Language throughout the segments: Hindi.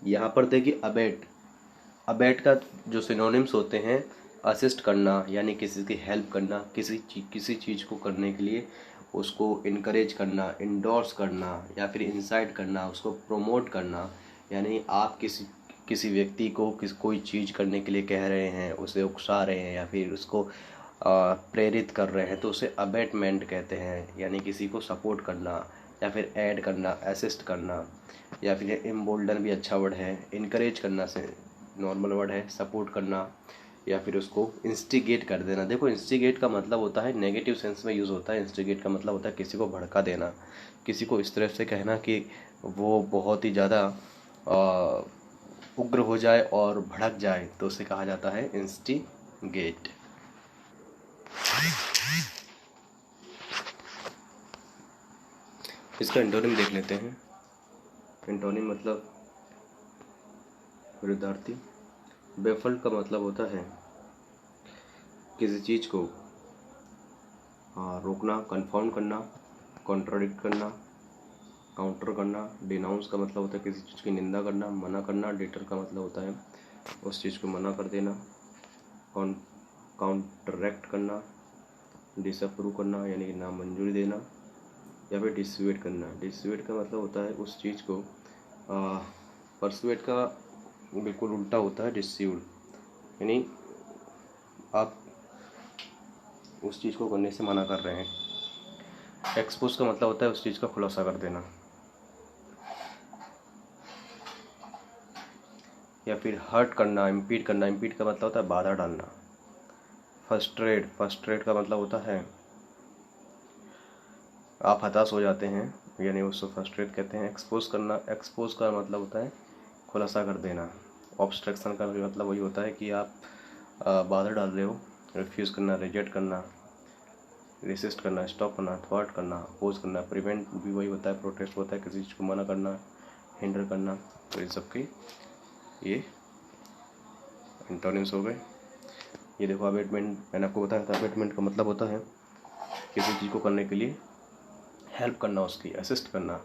यहाँ पर देखिए अबेट, अबेट का जो सिनोनिम्स होते हैं, असिस्ट करना यानी किसी की हेल्प करना, किसी चीज़ को करने के लिए उसको इनकरेज करना, इंडोर्स करना या फिर इंसाइट करना, उसको प्रोमोट करना। यानी आप किसी किसी व्यक्ति को कोई चीज़ करने के लिए कह रहे हैं, उसे उकसा रहे हैं या फिर उसको प्रेरित कर रहे हैं, तो उसे अबेटमेंट कहते हैं। यानी किसी को सपोर्ट करना या फिर ऐड करना, असिस्ट करना, या फिर एम्बोल्डन भी अच्छा वर्ड है। इनकरेज करना से नॉर्मल वर्ड है, सपोर्ट करना या फिर उसको इंस्टिगेट कर देना। देखो इंस्टिगेट का मतलब होता है नेगेटिव सेंस में यूज़ होता है। इंस्टिगेट का मतलब होता है किसी को भड़का देना, किसी को इस तरह से कहना कि वो बहुत ही ज़्यादा उग्र हो जाए और भड़क जाए, तो उसे कहा जाता है इंस्टिगेट। इसका एंटोनिम देख लेते हैं। एंटोनिम मतलब विरुद्धार्थी। बेफल्ड का मतलब होता है किसी चीज़ को रोकना, कन्फर्म करना, कॉन्ट्राडिक्ट करना, काउंटर करना। डिनाउंस का मतलब होता है किसी चीज़ की निंदा करना, मना करना। डिटर का मतलब होता है उस चीज़ को मना कर देना। काउंटरैक्ट करना, डिसअप्रूव करना यानी कि नामंजूरी देना, या फिर डिसुएड करना। डिसुएड का मतलब होता है उस चीज़ को, परसुएड का बिल्कुल उल्टा होता है डिस्यूड, यानी आप उस चीज़ को करने से मना कर रहे हैं। एक्सपोज का मतलब होता है उस चीज़ का खुलासा कर देना, या फिर हर्ट करना, इम्पीड करना। इम्पीड का मतलब होता है बाधा डालना। फर्स्ट्रेट का मतलब होता है आप हताश हो जाते हैं, यानी उसको फर्स्ट्रेट कहते हैं। एक्सपोज करना, एक्सपोज का मतलब होता है खुलासा कर देना। ऑब्स्ट्रक्शन का भी मतलब वही होता है कि आप बाधा डाल रहे हो। रिफ्यूज़ करना, रिजेक्ट करना, रेसिस्ट करना, स्टॉप करना, थ्वार्ट करना, अपोज करना। प्रिवेंट भी वही होता है, प्रोटेस्ट होता है किसी चीज़ को मना करना, हिंडर करना। तो इन सबके ये एंटोनिम्स हो गए। ये देखो अबेटमेंट, मैंने आपको बताया था अबेटमेंट का मतलब होता है किसी चीज़ को करने के लिए हेल्प करना, उसकी असिस्ट करना,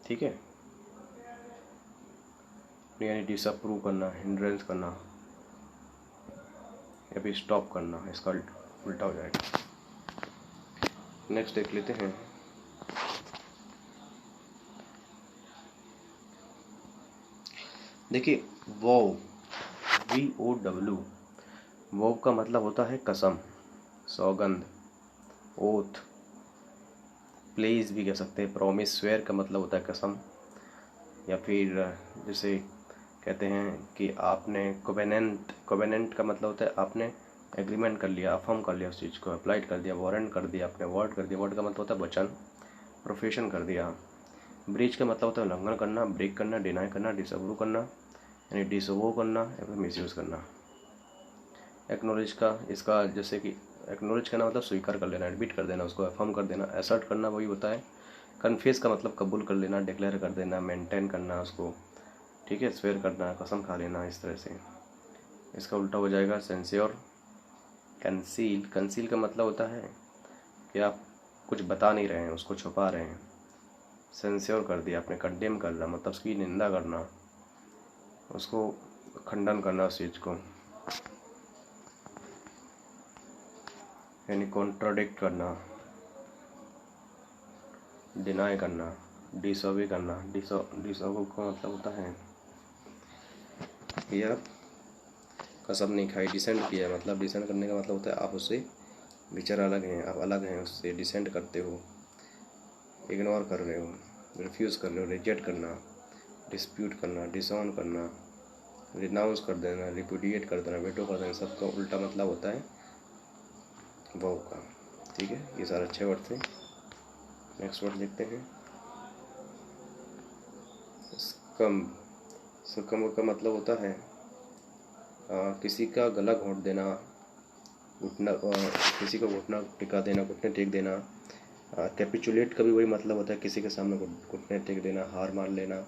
ठीक है। यानी डिसअप्रूव करना, हिंड्रेंस करना या फिर स्टॉप करना, इसका उल्टा हो जाएगा। नेक्स्ट देख लेते हैं। देखिए वोव, VOW, वोव का मतलब होता है कसम, सौगंध, ओथ, प्लेज भी कह सकते हैं। प्रॉमिस, स्वेयर का मतलब होता है कसम, या फिर जैसे कहते हैं कि आपने कोवेनेंट का मतलब होता है आपने एग्रीमेंट कर लिया, अफर्म कर लिया, उस चीज़ को अप्लाइड कर दिया, वारंट कर दिया, आपने वर्ड कर दिया। वर्ड का मतलब होता है वचन, प्रोफेशन कर दिया। ब्रीच का मतलब होता है उल्लंघन करना, ब्रेक करना, डिनाई करना, डिसअप्रूव करना यानी डिसओबो करना या फिर मिसयूज़ करना। एक्नोलेज का, इसका जैसे कि एक्नोलेज करना मतलब स्वीकार कर लेना, एडमिट कर देना, उसको अफर्म कर देना। असर्ट करना वही होता है। कन्फेस का मतलब कबूल कर लेना, डिक्लेयर कर देना, मेंटेन करना उसको, ठीक है। स्वेयर करना, कसम खा लेना, इस तरह से। इसका उल्टा हो जाएगा सेंस्योर। कंसील का मतलब होता है कि आप कुछ बता नहीं रहे हैं, उसको छुपा रहे हैं। सेंस्योर कर दिया आपने, कंडेम करना मतलब उसकी निंदा करना, उसको खंडन करना उस चीज़ को, यानी कॉन्ट्राडिक्ट करना, डिनाई करना, डिसअवे करना। डिसअवे का मतलब होता है कि आप कसम नहीं खाई, डिसेंट किया। मतलब डिसेंट करने का मतलब होता है आप उससे विचार अलग हैं, आप अलग हैं उससे, डिसेंट करते हो, इग्नोर कर रहे हो, रिफ्यूज़ कर रहे हो, रिजेक्ट करना, डिस्प्यूट करना, डिसऑन करना, रिनाउंस कर देना, रिपुडिएट कर देना, वेटो कर देना। सबका उल्टा मतलब होता है वो का, ठीक है। ये सारे अच्छे वर्ड थे। नेक्स्ट वर्ड देखते हैं, स्कम। स्कम का मतलब होता है किसी का गला घोंट देना, घुटना, किसी को घुटना टिका देना, घुटने टेक देना। कैपिचुलेट का भी वही मतलब होता है किसी के सामने घुटने टेक देना, हार मान लेना,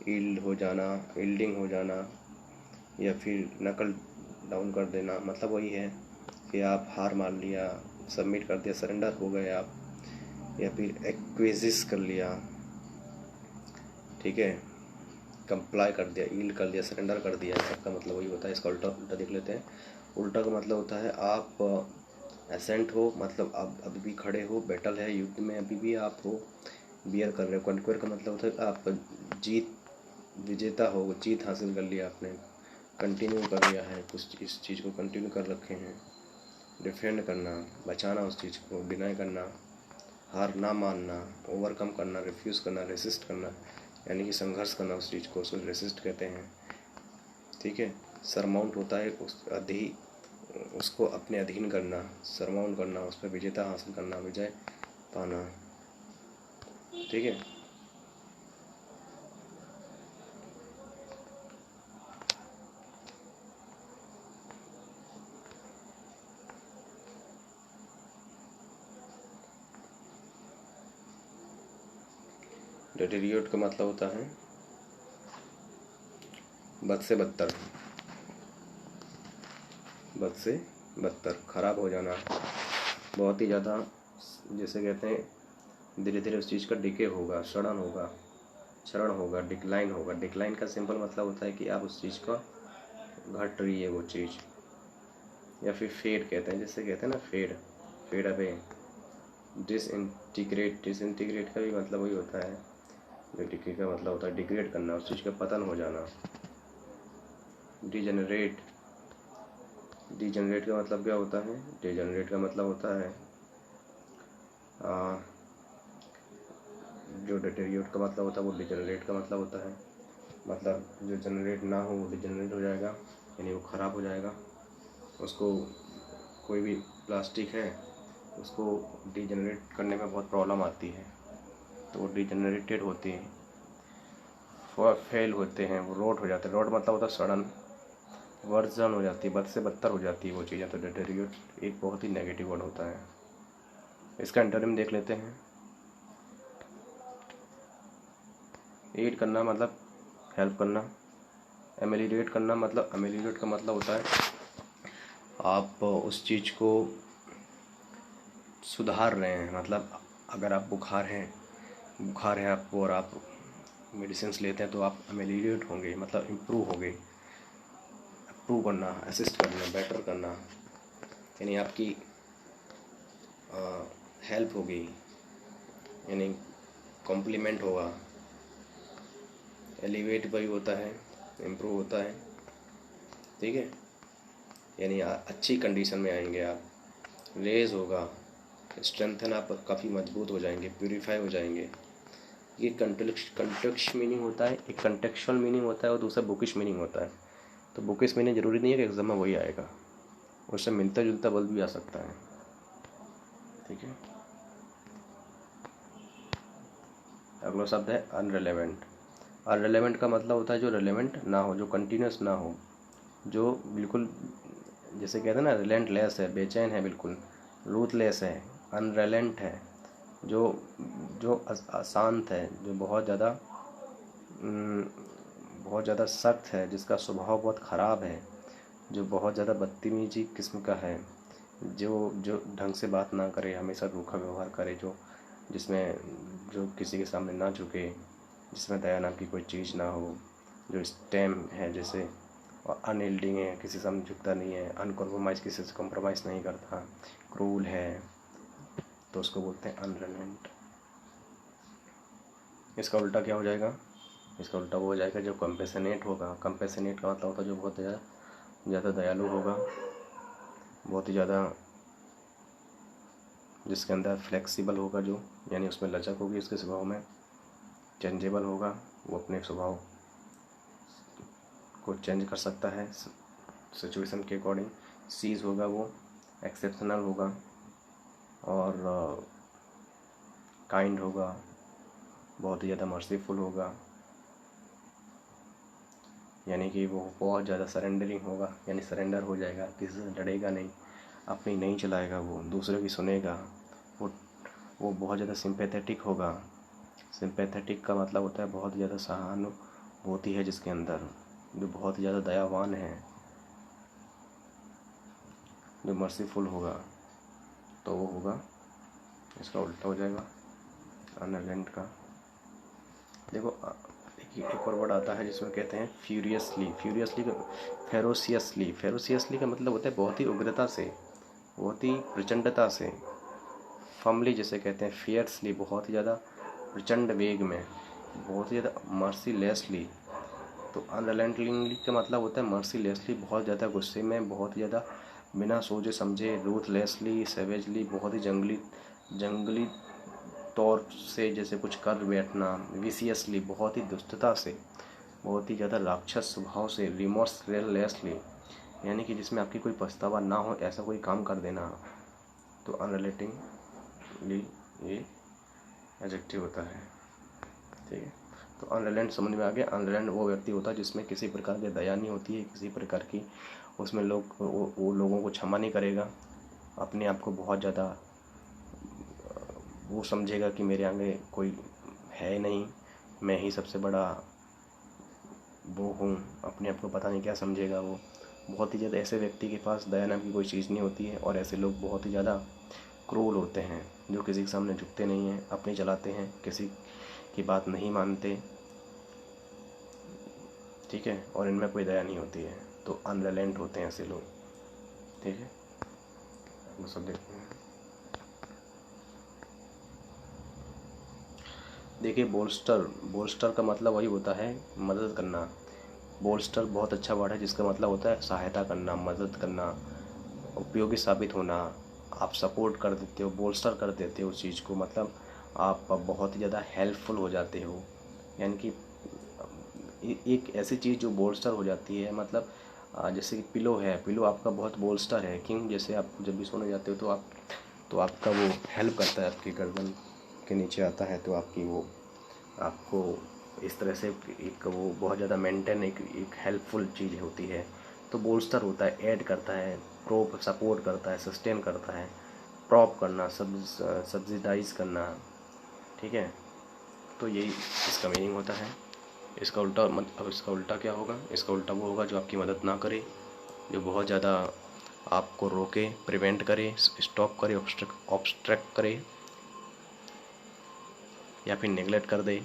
ईल्ड हो जाना, ईल्डिंग हो जाना, या फिर नकल डाउन कर देना। मतलब वही है कि आप हार मान लिया, सबमिट कर दिया, सरेंडर हो गए आप, या फिर एक्विजिस कर लिया, ठीक है। कंप्लाई कर दिया, यील्ड कर दिया, सरेंडर कर दिया, सबका मतलब वही होता है। इसका उल्टा उल्टा देख लेते हैं। उल्टा का मतलब होता है आप एसेंट हो, मतलब आप अभी भी खड़े हो, बैटल है, युद्ध में अभी भी आप हो, बियर कर रहे हो। कॉन्क्वेर का मतलब होता है आप जीत, विजेता हो, जीत हासिल कर लिया आपने, कंटिन्यू कर लिया है, कुछ इस चीज़ को कंटिन्यू कर रखे हैं। डिफेंड करना, बचाना उस चीज़ को, डिनाई करना, हार ना मानना, ओवरकम करना, रिफ्यूज़ करना, रेसिस्ट करना, यानी कि संघर्ष करना उस चीज़ को, उसको रेसिस्ट कहते हैं। ठीक है। सरमाउंट होता है उसको अपने अधीन करना, सरमाउंट करना, उस पर विजेता हासिल करना, विजय पाना। ठीक है। डिटेरियोरेट का मतलब होता है बद से बदतर, बद से बदतर, खराब हो जाना, बहुत ही ज़्यादा, जैसे कहते हैं धीरे धीरे उस चीज़ का डिके होगा, क्षरण होगा, डिक्लाइन होगा। डिक्लाइन का सिंपल मतलब होता है कि आप उस चीज़ का घट रही है वो चीज़, या फिर फेड कहते हैं, जैसे कहते हैं ना फेड अवे, डिसइंटीग्रेट का भी मतलब वही होता है। जो डिके का मतलब होता है डिग्रेड करना, उस चीज़ का पतन हो जाना। डिजेनरेट का मतलब क्या होता है? डिजेनरेट का मतलब होता है जो डिटेरियोरेट का मतलब होता है वो डिजेनरेट का मतलब होता है, मतलब जो जनरेट ना हो वो डिजेनरेट हो जाएगा, यानी वो ख़राब हो जाएगा। उसको कोई भी प्लास्टिक है उसको डिजेनरेट करने में बहुत प्रॉब्लम आती है, तो वो डिजेनरेटेड होती है, फेल होते हैं, वो रोट हो जाते हैं। रोट मतलब होता है सड़न, वर्जन हो जाती है, बद से बदतर हो जाती है वो चीज़ें। तो डिटेरियोरेट एक बहुत ही नेगेटिव वर्ड होता है। इसका एंटोनिम देख लेते हैं। एड करना मतलब हेल्प करना। एमेलियोरेट का मतलब होता है आप उस चीज़ को सुधार रहे हैं। मतलब अगर आप बुखार है आपको और आप मेडिसिन लेते हैं तो आप एमेलियोरेट होंगे, मतलब इम्प्रूव होंगे। इम्प्रूव करना, असिस्ट करना, बेटर करना, यानी आपकी हेल्प होगी, यानी कॉम्प्लीमेंट होगा। एलिवेट भी होता है, इम्प्रूव होता है। ठीक है, यानी अच्छी कंडीशन में आएंगे आप। रेज होगा, स्ट्रेंथन, आप काफ़ी मजबूत हो जाएंगे, प्यूरीफाई हो जाएंगे। ये कंटेक्स्ट मीनिंग होता है, एक कंटेक्चुअल मीनिंग होता है और दूसरा बुकिश मीनिंग होता है। तो बुकिश मीनिंग ज़रूरी नहीं है कि एग्जाम में वही आएगा, उससे मिलता जुलता बल भी आ सकता है। ठीक है। अगला शब्द है अनरिलेवेंट। अनरिलेवेंट का मतलब होता है जो रिलेवेंट ना हो, जो कंटिन्यूस ना हो, जो बिल्कुल जैसे कहते हैं ना रिलेंटलेस है, बेचैन है, बिल्कुल रूथलेस है, अनरिलेंट है, जो अशांत है, जो बहुत ज़्यादा सख्त है, जिसका स्वभाव बहुत ख़राब है, जो बहुत ज़्यादा बदतमीजी किस्म का है, जो ढंग से बात ना करे, हमेशा रूखा व्यवहार करे, जो किसी के सामने ना झुके, जिसमें दया नाम की कोई चीज़ ना हो, जो स्टेम है जैसे, और अनयील्डिंग है, किसी सामने झुकता नहीं है, अनकॉम्प्रोमाइज़, किसी से कॉम्प्रोमाइज़ नहीं करता, क्रूल है, तो उसको बोलते हैं अनरिलेवेंट। इसका उल्टा क्या हो जाएगा? इसका उल्टा वो हो जाएगा जो कंपेशनेट होगा। कंपेशनेट का मतलब होता है जो बहुत ज़्यादा दयालु होगा, बहुत ही ज़्यादा, जिसके अंदर फ्लेक्सिबल होगा, जो यानी उसमें लचक होगी उसके स्वभाव में, चेंजेबल होगा, वो अपने स्वभाव को चेंज कर सकता है सिचुएशन के अकॉर्डिंग। सीज होगा, वो एक्सेप्शनल होगा, और काइंड होगा, बहुत ही ज़्यादा मर्सीफुल होगा, यानी कि वो बहुत ज़्यादा सरेंडरिंग होगा, यानी सरेंडर हो जाएगा, किसी से लड़ेगा नहीं, अपनी नहीं चलाएगा, वो दूसरों की सुनेगा। वो बहुत ज़्यादा सिंपैथेटिक होगा। सिंपैथेटिक का मतलब होता है बहुत ज़्यादा सहानुभूति है जिसके अंदर, जो बहुत ज़्यादा दयावान है, जो मर्सीफुल होगा, तो वो होगा, इसका उल्टा हो जाएगा अनरिलेवेंट का। देखो एक और वर्ड आता है जिसमें कहते हैं फ्यूरियसली। फेरोसियसली का मतलब होता है बहुत ही उग्रता से, बहुत ही प्रचंडता से। फर्मली जिसे कहते हैं फियर्सली, बहुत ही ज़्यादा प्रचंड वेग में, बहुत ही ज़्यादा मर्सीलेसली। तो अनरिलेंटिंगली का मतलब होता है मर्सीलेसली, बहुत ज़्यादा गुस्से में, बहुत ही ज़्यादा बिना सोचे समझे, रूथलेसली, सेवेजली, बहुत ही जंगली तौर से जैसे कुछ कर बैठना, विशियसली, बहुत ही दुष्टता से, बहुत ही ज़्यादा राक्षस स्वभाव से, रिमोर्सलेसली, यानी कि जिसमें आपकी कोई पछतावा ना हो ऐसा कोई काम कर देना। तो अनरिलेटिंगली ये एडजेक्टिव होता है, ठीक है। तो अनरिलेंट समझ में आ गया। अनरिलेंट वो व्यक्ति होता है जिसमें किसी प्रकार की दया नहीं होती है, किसी प्रकार की, उसमें वो लोगों को क्षमा नहीं करेगा, अपने आप को बहुत ज़्यादा वो समझेगा कि मेरे आगे कोई है नहीं, मैं ही सबसे बड़ा वो हूँ, अपने आप को पता नहीं क्या समझेगा वो। बहुत ही ज़्यादा ऐसे व्यक्ति के पास दया नाम की कोई चीज़ नहीं होती है, और ऐसे लोग बहुत ही ज़्यादा क्रूर होते हैं, जो किसी के सामने झुकते नहीं हैं, अपने चलाते हैं, किसी की बात नहीं मानते, ठीक है, और इनमें कोई दया नहीं होती है। तो अनरिलेंट होते हैं ऐसे लोग, ठीक है। वो सब देखते हैं। देखिए बोल्स्टर का मतलब वही होता है मदद करना। बोल्स्टर बहुत अच्छा वर्ड है जिसका मतलब होता है सहायता करना, मदद करना, उपयोगी साबित होना। आप सपोर्ट कर देते हो, बोल्स्टर कर देते हो उस चीज़ को, मतलब आप बहुत ही ज़्यादा हेल्पफुल हो जाते हो। यानी कि एक ऐसी चीज़ जो बोल्स्टर हो जाती है, मतलब जैसे कि पिलो है, पिलो आपका बहुत बोल्स्टर है। क्यों? जैसे आप जब भी सोने जाते हो तो आपका वो हेल्प करता है, आपकी गर्दन के नीचे आता है, तो आपकी वो आपको इस तरह से एक वो बहुत ज़्यादा मेंटेन एक हेल्पफुल चीज़ होती है। तो बोल्स्टर होता है, ऐड करता है, प्रोप सपोर्ट करता है, सस्टेन करता है, प्रॉप करना, सब्सिडाइज करना, ठीक है। तो यही इसका मीनिंग होता है। इसका उल्टा अब इसका उल्टा क्या होगा? इसका उल्टा वो होगा जो आपकी मदद ना करे, जो बहुत ज़्यादा आपको रोके, प्रिवेंट करे, स्टॉप करे, ऑब्स्ट्रक्ट करे, या फिर नेगलेक्ट कर दे।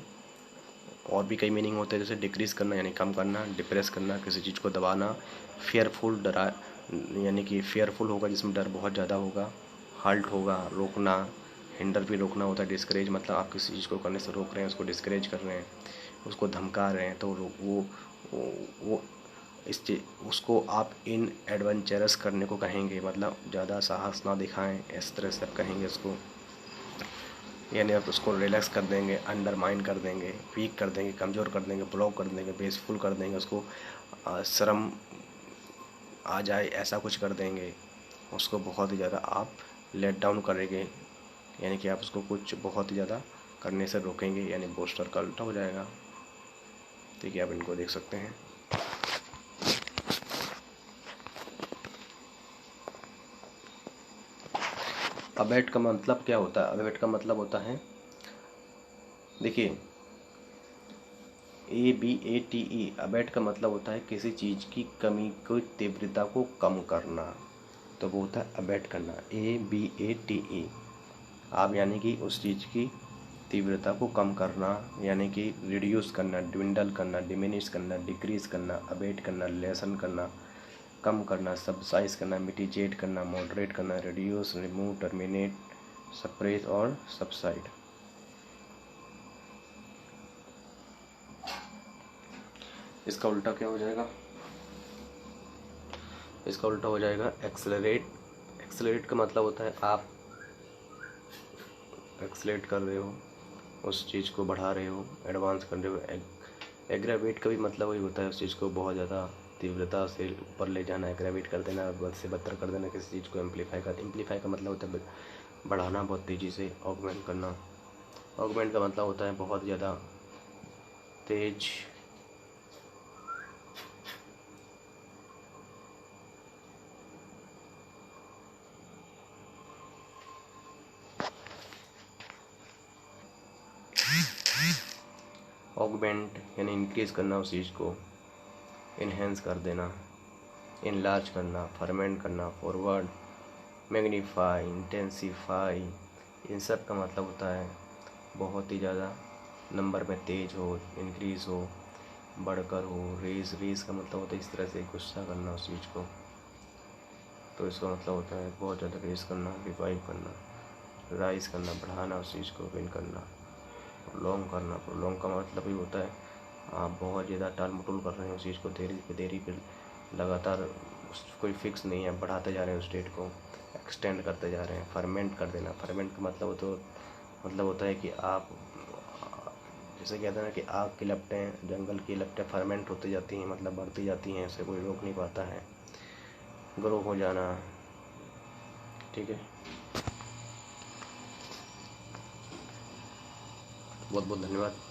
और भी कई मीनिंग होते हैं, जैसे डिक्रीज़ करना यानी कम करना, डिप्रेस करना, किसी चीज़ को दबाना, फेयरफुल, डरा यानी कि फेयरफुल होगा जिसमें डर बहुत ज़्यादा होगा, हाल्ट होगा, रोकना, हिंडर भी रोकना होता है, डिस्करेज मतलब आप किसी चीज़ को करने से रोक रहे हैं, उसको डिस्करेज कर रहे हैं, उसको धमका रहे हैं, तो वो उसको आप इन एडवेंचरस करने को कहेंगे, मतलब ज़्यादा साहस ना दिखाएं, इस तरह से आप कहेंगे उसको। यानी आप उसको रिलैक्स कर देंगे, अंडरमाइन कर देंगे, वीक कर देंगे, कमज़ोर कर देंगे, ब्लॉक कर देंगे, बेसफुल कर देंगे, उसको शर्म आ जाए ऐसा कुछ कर देंगे, उसको बहुत ही ज़्यादा आप लेट डाउन करेंगे, यानी कि आप उसको कुछ बहुत ही ज़्यादा करने से रोकेंगे, यानी बोस्टर का उल्टा हो जाएगा। ठीक है, आप इनको देख सकते हैं। अबेट का मतलब क्या होता है? अबेट का मतलब होता है, देखिए ABATE, अबेट का मतलब होता है किसी चीज़ की कमी की तीव्रता को कम करना, तो वो होता है अबेट करना, ABATE। आप यानी कि उस चीज़ की तीव्रता को कम करना, यानी कि रिड्यूस करना, ड्विंडल करना, डिमिनिश करना, डिक्रीज करना, अबेट करना, लेसन करना, कम करना, सबसाइज करना, मिटिगेट करना, मॉडरेट करना, रिड्यूस, रिमूव, टर्मिनेट, सप्रेस और सबसाइड। इसका उल्टा क्या हो जाएगा? इसका उल्टा हो जाएगा एक्सेलरेट। एक्सेलरेट का मतलब होता है आप एक्सेलरेट कर रहे हो, उस चीज़ को बढ़ा रहे हो, एडवांस कर रहे हो। एग्रावेट का भी मतलब वही होता है, उस चीज़ को बहुत ज़्यादा तीव्रता से ऊपर ले जाना, एग्रावेट कर देना, बद से बदतर कर देना, किसी चीज़ को एम्पलीफाई का मतलब होता है बढ़ाना बहुत तेज़ी से, ऑगमेंट करना। ऑगमेंट का मतलब होता है बहुत ज़्यादा तेज। ऑगमेंट यानी इंक्रीज करना उस चीज़ को, इन्हेंस कर देना, इनलार्ज करना, फर्मेंट करना, फॉरवर्ड, मैग्नीफाई, इंटेंसीफाई। इन सब का मतलब होता है बहुत ही ज़्यादा नंबर में तेज हो, इंक्रीज़ हो, बढ़कर हो। रेज, रेज का मतलब होता है इस तरह से गुस्सा करना उस चीज़ को, तो इसका मतलब होता है बहुत ज़्यादा रेज करना, रिवाइव करना, राइज करना, बढ़ाना उस चीज़ को, विन करना। प्रोलॉन्ग करना, प्रोलॉन्ग का मतलब ही होता है आप बहुत ज़्यादा टाल मटोल कर रहे हैं उस चीज़ को, देरी पे लगातार कोई फिक्स नहीं है, बढ़ाते जा रहे हैं उस डेट को, एक्सटेंड करते जा रहे हैं। फर्मेंट कर देना, फर्मेंट का मतलब होता है कि आप जैसे कहते हैं ना कि आग की लपटें, जंगल की लपटें फर्मेंट होती जाती हैं, मतलब बढ़ती जाती हैं, इसे कोई रोक नहीं पाता है। ग्रो हो जाना, ठीक है। बहुत बहुत धन्यवाद।